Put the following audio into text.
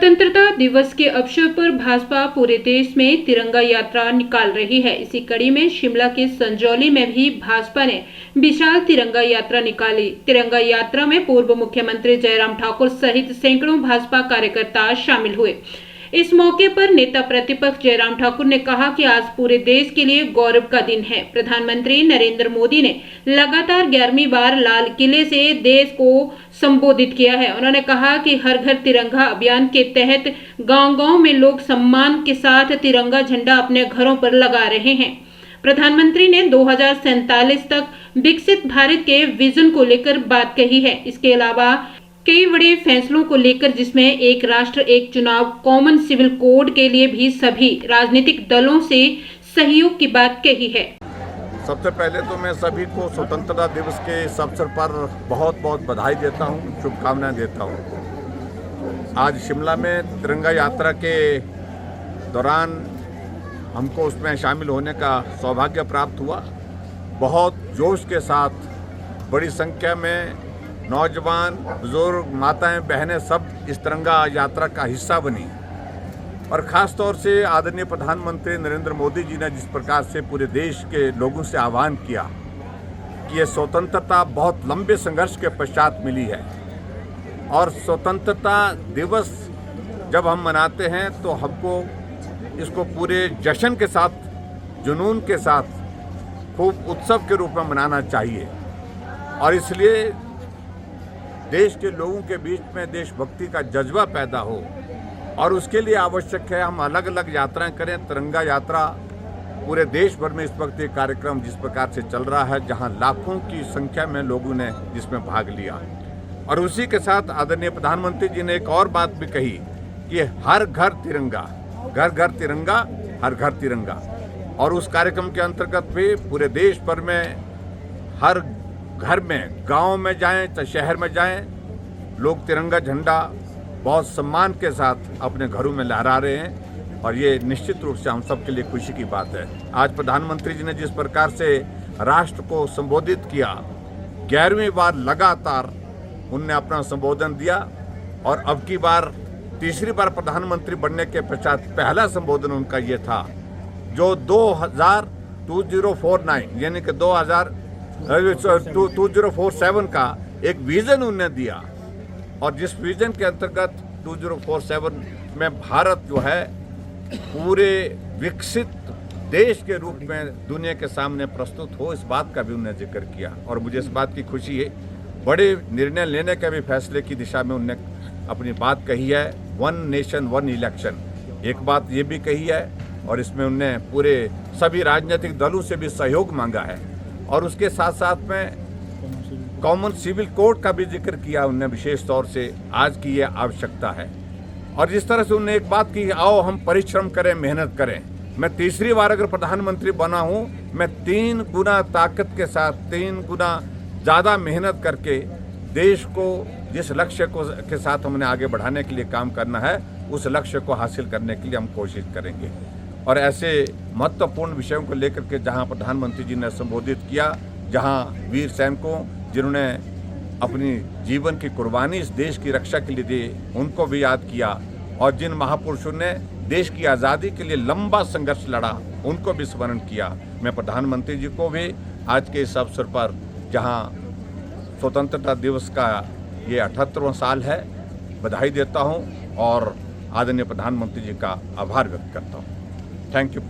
स्वतंत्रता दिवस के अवसर पर भाजपा पूरे देश में तिरंगा यात्रा निकाल रही है। इसी कड़ी में शिमला के संजौली में भी भाजपा ने विशाल तिरंगा यात्रा निकाली। तिरंगा यात्रा में पूर्व मुख्यमंत्री जयराम ठाकुर सहित सैकड़ों भाजपा कार्यकर्ता शामिल हुए। इस मौके पर नेता प्रतिपक्ष जयराम ठाकुर ने कहा कि आज पूरे देश के लिए गौरव का दिन है। प्रधानमंत्री नरेंद्र मोदी ने लगातार 11वीं बार लाल किले से देश को संबोधित किया है। उन्होंने कहा कि हर घर तिरंगा अभियान के तहत गांव-गांव में लोग सम्मान के साथ तिरंगा झंडा अपने घरों पर लगा रहे हैं। प्रधानमंत्री ने 2047 तक विकसित भारत के विजन को लेकर बात कही है। इसके अलावा कई बड़े फैसलों को लेकर, जिसमें एक राष्ट्र एक चुनाव, कॉमन सिविल कोड के लिए भी सभी राजनीतिक दलों से सहयोग की बात कही है। सबसे पहले तो मैं सभी को स्वतंत्रता दिवस के इस अवसर पर बहुत बहुत बधाई देता हूं, शुभकामनाएं देता हूं। आज शिमला में तिरंगा यात्रा के दौरान हमको उसमें शामिल होने का सौभाग्य प्राप्त हुआ। बहुत जोश के साथ बड़ी संख्या में नौजवान, बुजुर्ग, माताएं, बहनें सब इस तिरंगा यात्रा का हिस्सा बनी। और ख़ास तौर से आदरणीय प्रधानमंत्री नरेंद्र मोदी जी ने जिस प्रकार से पूरे देश के लोगों से आह्वान किया कि ये स्वतंत्रता बहुत लंबे संघर्ष के पश्चात मिली है, और स्वतंत्रता दिवस जब हम मनाते हैं तो हमको इसको पूरे जश्न के साथ, जुनून के साथ, खूब उत्सव के रूप में मनाना चाहिए। और इसलिए देश के लोगों के बीच में देशभक्ति का जज्बा पैदा हो, और उसके लिए आवश्यक है हम अलग अलग यात्राएं करें। तिरंगा यात्रा पूरे देश भर में इस वक्त एक कार्यक्रम जिस प्रकार से चल रहा है, जहां लाखों की संख्या में लोगों ने जिसमें भाग लिया। और उसी के साथ आदरणीय प्रधानमंत्री जी ने एक और बात भी कही कि हर घर तिरंगा, घर घर तिरंगा, हर घर तिरंगा। और उस कार्यक्रम के अंतर्गत भी पूरे देश भर में हर घर में, गांव में जाएं चाहे शहर में जाएं, लोग तिरंगा झंडा बहुत सम्मान के साथ अपने घरों में लहरा रहे हैं। और ये निश्चित रूप से हम सब के लिए खुशी की बात है। आज प्रधानमंत्री जी ने जिस प्रकार से राष्ट्र को संबोधित किया, 11वीं बार लगातार उनने अपना संबोधन दिया, और अब की बार तीसरी बार प्रधानमंत्री बनने के पश्चात पहला संबोधन उनका ये था, जो 2049 यानी कि 2047 का एक विजन उन्होंने दिया। और जिस विजन के अंतर्गत 2047 में भारत जो है पूरे विकसित देश के रूप में दुनिया के सामने प्रस्तुत हो, इस बात का भी उन्होंने जिक्र किया। और मुझे इस बात की खुशी है, बड़े निर्णय लेने के भी फैसले की दिशा में उन्होंने अपनी बात कही है। 1 नेशन 1 इलेक्शन, एक बात ये भी कही है। और इसमें उन्होंने पूरे सभी राजनीतिक दलों से भी सहयोग मांगा है। और उसके साथ साथ में कॉमन सिविल कोड का भी जिक्र किया उन्होंने विशेष तौर से। आज की ये आवश्यकता है। और जिस तरह से उन्होंने एक बात की, आओ हम परिश्रम करें, मेहनत करें। मैं तीसरी बार अगर प्रधानमंत्री बना हूं, मैं 3 गुना ताकत के साथ, 3 गुना ज़्यादा मेहनत करके देश को जिस लक्ष्य को के साथ हमने आगे बढ़ाने के लिए काम करना है, उस लक्ष्य को हासिल करने के लिए हम कोशिश करेंगे। और ऐसे महत्वपूर्ण विषयों को लेकर के जहां प्रधानमंत्री जी ने संबोधित किया, जहां वीर सैनिकों जिन्होंने अपनी जीवन की कुर्बानी इस देश की रक्षा के लिए दी, उनको भी याद किया। और जिन महापुरुषों ने देश की आज़ादी के लिए लंबा संघर्ष लड़ा, उनको भी स्मरण किया। मैं प्रधानमंत्री जी को भी आज के इस अवसर पर, जहां स्वतंत्रता दिवस का ये 78वां साल है, बधाई देता हूं और आदरणीय प्रधानमंत्री जी का आभार व्यक्त करता हूं। Thank you.